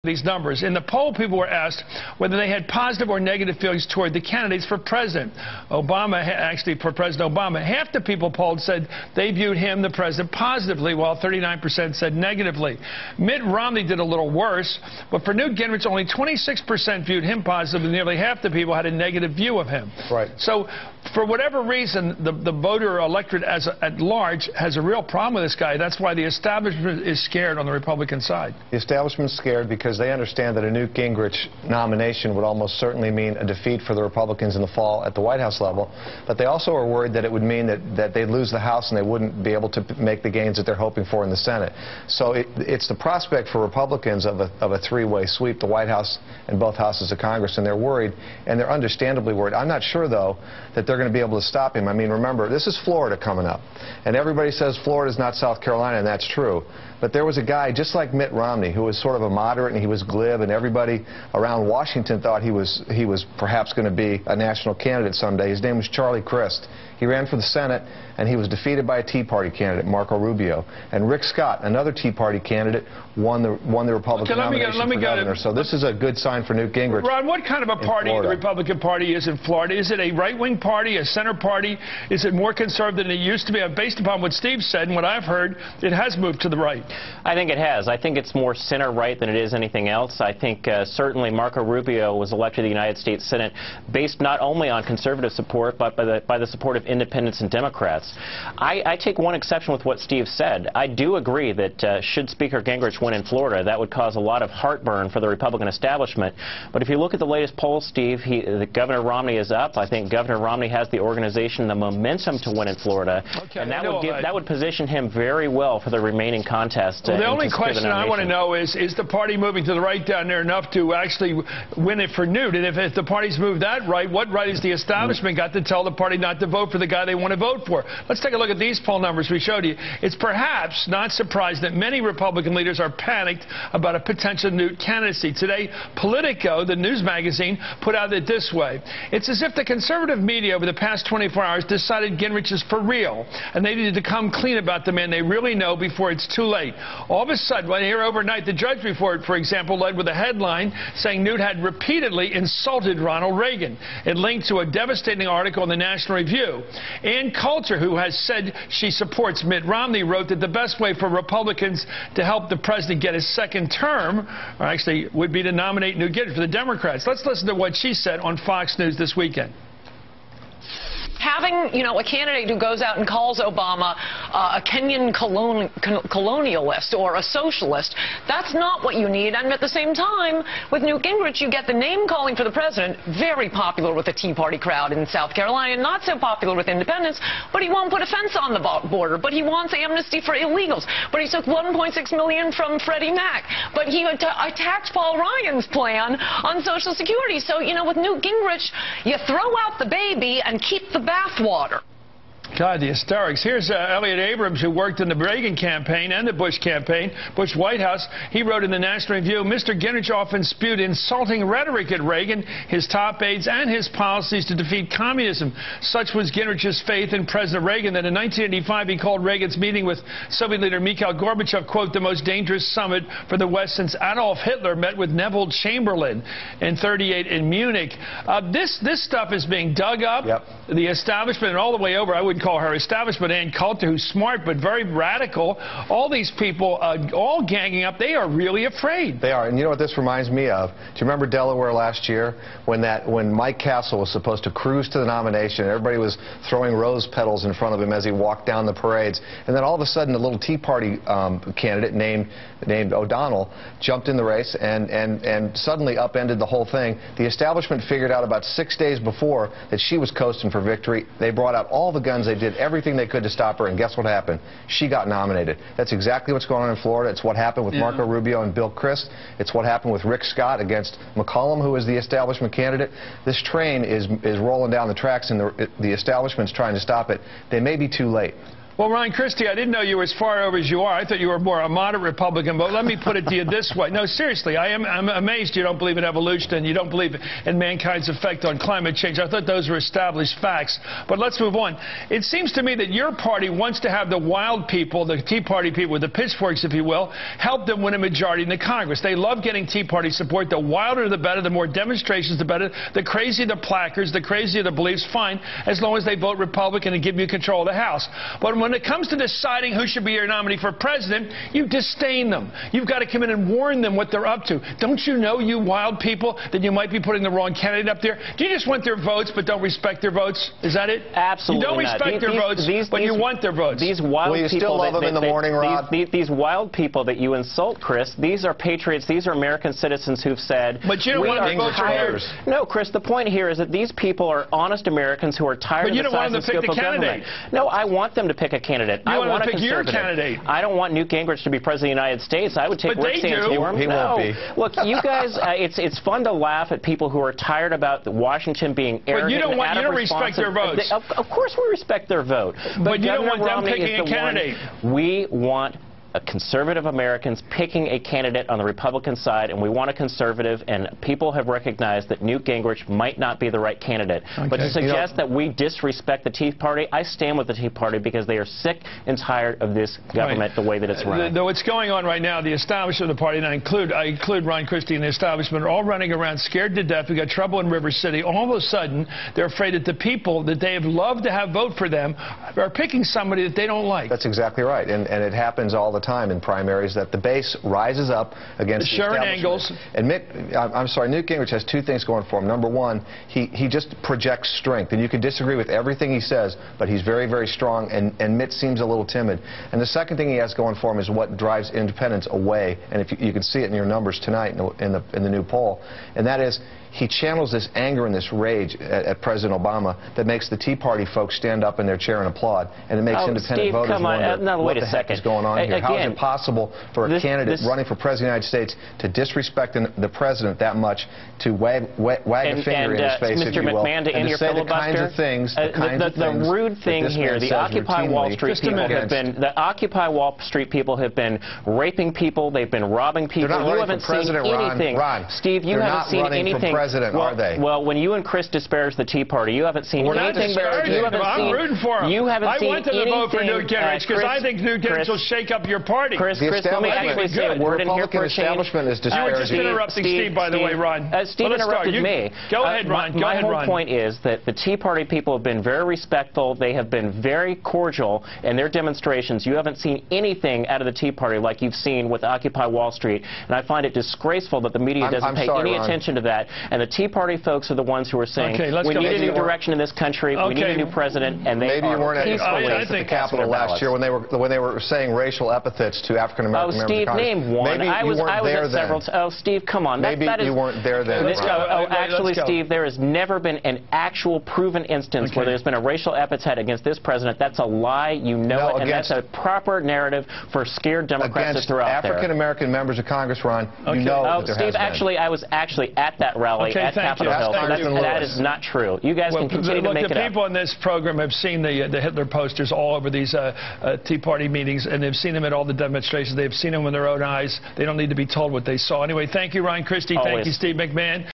These numbers. In the poll, people were asked whether they had positive or negative feelings toward the candidates for president. For President Obama, half the people polled said they viewed him, the president, positively, while 39% said negatively. Mitt Romney did a little worse, but for Newt Gingrich, only 26% viewed him positively. Nearly half the people had a negative view of him. Right. So, for whatever reason, the voter electorate at large has a real problem with this guy. That's why the establishment is scared on the Republican side. The establishment's scared because they understand that a Newt Gingrich nomination would almost certainly mean a defeat for the Republicans in the fall at the White House level. But they also are worried that it would mean that they'd lose the House and they wouldn't be able to make the gains that they're hoping for in the Senate. So it's the prospect for Republicans of a three-way sweep, the White House and both houses of Congress, and they're worried, and they're understandably worried. I'm not sure, though, that they're going to be able to stop him. I mean, remember, this is Florida coming up, and everybody says Florida's not South Carolina, and that's true. But there was a guy just like Mitt Romney who was sort of a moderate, and he was glib, and everybody around Washington thought he was perhaps going to be a national candidate someday. His name was Charlie Christie. He ran for the Senate, and he was defeated by a Tea Party candidate, Marco Rubio. And Rick Scott, another Tea Party candidate, won the Republican nomination for governor. So this is a good sign for Newt Gingrich. Ron, what kind of a party the Republican Party is in Florida? Is it a right-wing party, a center party? Is it more conservative than it used to be? Based upon what Steve said and what I've heard, it has moved to the right. I think it has. I think it's more center-right than it is anything else. I think certainly Marco Rubio was elected to the United States Senate based not only on conservative support, but by the support of independents and Democrats. I take one exception with what Steve said. I do agree that should Speaker Gingrich win in Florida, that would cause a lot of heartburn for the Republican establishment. But if you look at the latest polls, Steve, Governor Romney is up. I think Governor Romney has the organization, the momentum to win in Florida. Okay, and that would position him very well for the remaining contest. Well, the only question I want to know is the party moving to the right down there enough to actually win it for Newt? And if the party's moved that right, what right has the establishment got to tell the party not to vote for the guy they want to vote for? Let's take a look at these poll numbers we showed you. It's perhaps not surprised that many Republican leaders are panicked about a potential Newt candidacy. Today, Politico, the news magazine, put out it this way. It's as if the conservative media over the past 24 hours decided Gingrich is for real, and they needed to come clean about the man they really know before it's too late. All of a sudden, when here overnight, the Judge Report, for example, led with a headline saying Newt had repeatedly insulted Ronald Reagan. It linked to a devastating article in the National Review. Ann Coulter, who has said she supports Mitt Romney, wrote that the best way for Republicans to help the president get his second term, or actually, would be to nominate Newt Gingrich for the Democrats. Let's listen to what she said on Fox News this weekend. Having, a candidate who goes out and calls Obama a Kenyan colonialist or a socialist, that's not what you need. And at the same time, with Newt Gingrich, you get the name calling for the president, very popular with the Tea Party crowd in South Carolina, not so popular with independents, but he won't put a fence on the border, but he wants amnesty for illegals, but he took $1.6 million from Freddie Mac, but he attacked Paul Ryan's plan on Social Security. So, with Newt Gingrich, you throw out the baby and keep the bathwater. God, the hysterics. Here's Elliot Abrams, who worked in the Reagan campaign and the Bush campaign, Bush White House. He wrote in the National Review, Mr. Gingrich often spewed insulting rhetoric at Reagan, his top aides, and his policies to defeat communism. Such was Gingrich's faith in President Reagan that in 1985 he called Reagan's meeting with Soviet leader Mikhail Gorbachev, quote, the most dangerous summit for the West since Adolf Hitler met with Neville Chamberlain in '38 in Munich. This stuff is being dug up. Yep. The establishment and all the way over, I wouldn't call her establishment, Ann Coulter, who's smart but very radical. All these people all ganging up. They are really afraid. They are. And you know what this reminds me of? Do you remember Delaware last year when Mike Castle was supposed to cruise to the nomination? Everybody was throwing rose petals in front of him as he walked down the parades. And then all of a sudden, a little Tea Party candidate named O'Donnell jumped in the race and suddenly upended the whole thing. The establishment figured out about 6 days before that she was coasting for victory. They brought out all the guns. They did everything they could to stop her, and guess what happened? She got nominated. That's exactly what's going on in Florida. It's what happened with Marco Rubio and Bill Christie. It's what happened with Rick Scott against McCollum, who is the establishment candidate. This train is rolling down the tracks, and the establishment's trying to stop it. They may be too late. Well, Ron Christie, I didn't know you were as far over as you are. I thought you were more a moderate Republican. But let me put it to you this way. No, seriously, I'm amazed you don't believe in evolution and you don't believe in mankind's effect on climate change. I thought those were established facts. But let's move on. It seems to me that your party wants to have the wild people, the Tea Party people with the pitchforks, if you will, help them win a majority in the Congress. They love getting Tea Party support. The wilder, the better. The more demonstrations, the better. The crazier the placards, the crazier the beliefs, fine, as long as they vote Republican and give you control of the House. But when it comes to deciding who should be your nominee for president, you disdain them. You've got to come in and warn them what they're up to. Don't you know, you wild people, that you might be putting the wrong candidate up there? Do you just want their votes but don't respect their votes? Is that it? Absolutely not. You don't respect their votes, but you want their votes. These wild Will you people still love them in the morning, Rod? These wild people that you insult, Chris, these are patriots. These are American citizens who've said, but you don't want to vote for tired. No, Chris, the point here is that these people are honest Americans who are tired of the size and scope of government. No, I want them to pick a candidate. I want to pick your candidate. I don't want Newt Gingrich to be president of the United States. I would take Rick Santorum. He won't be. Look, you guys, it's fun to laugh at people who are tired about Washington being arrogant. But you don't respect their votes. Of course we respect their vote. But you don't want them picking a candidate. We want conservative Americans picking a candidate on the Republican side, and we want a conservative, and people have recognized that Newt Gingrich might not be the right candidate. Okay. But to suggest that we disrespect the Tea Party, I stand with the Tea Party because they are sick and tired of this government the way that it's run. What's going on right now, the establishment of the party, and I include Ron Christie and the establishment, are all running around scared to death. We got trouble in River City. All of a sudden, they're afraid that the people that they have loved to have vote for them are picking somebody that they don't like. That's exactly right, and it happens all the time in primaries that the base rises up against the establishment. I'm sorry, Newt Gingrich has two things going for him. Number one, he just projects strength, and you can disagree with everything he says, but he's very, very strong, and Mitt seems a little timid. And the second thing he has going for him is what drives independents away, and if you can see it in your numbers tonight in the new poll, and that is he channels this anger and this rage at President Obama that makes the Tea Party folks stand up in their chair and applaud, and it makes independent voters wonder what the heck is going on here. How is it possible for a candidate running for President of the United States to disrespect the President that much, to wag a finger in his face, Mr. if you will, McMahon, and to say the kinds of things, the rude thing here, the Occupy Wall Street people have been, the Occupy Wall Street people have been raping people, they've been robbing people. They're not running for president, Ron. Steve, you haven't seen anything. President, are they? Well, when you and Chris disparage the Tea Party, you haven't seen anything. I'm rooting for him. You haven't seen anything. I want them to vote for Newt Gingrich because I think Newt Gingrich will shake up your party. Chris, let me actually say a word in here for a change. You were just interrupting Steve, by the way, Ron. Steve interrupted me. Go ahead, Ron. My whole point is that the Tea Party people have been very respectful. They have been very cordial in their demonstrations. You haven't seen anything out of the Tea Party like you've seen with Occupy Wall Street, and I find it disgraceful that the media doesn't pay any attention to that. And the Tea Party folks are the ones who are saying, we need a new direction in this country, we need a new president, and they are peacefully at the Capitol last year when they were saying racial epithets to African American members of Congress. Name one. Maybe I was at several. Oh, Steve, come on. Maybe you weren't there then. Actually, Steve, there has never been an actual proven instance where there's been a racial epithet against this president. That's a lie. You know it, and that's a proper narrative for scared Democrats to throw out there. African American members of Congress, Ron, you know that there Steve, actually, I was actually at that rally at Capitol Hill. That is not true. You guys can continue to make it up. The people in this program have seen the Hitler posters all over these Tea Party meetings, and they've seen them at all the demonstrations. They've seen them with their own eyes. They don't need to be told what they saw. Anyway, thank you, Ron Christie. Thank you, Steve McMahon.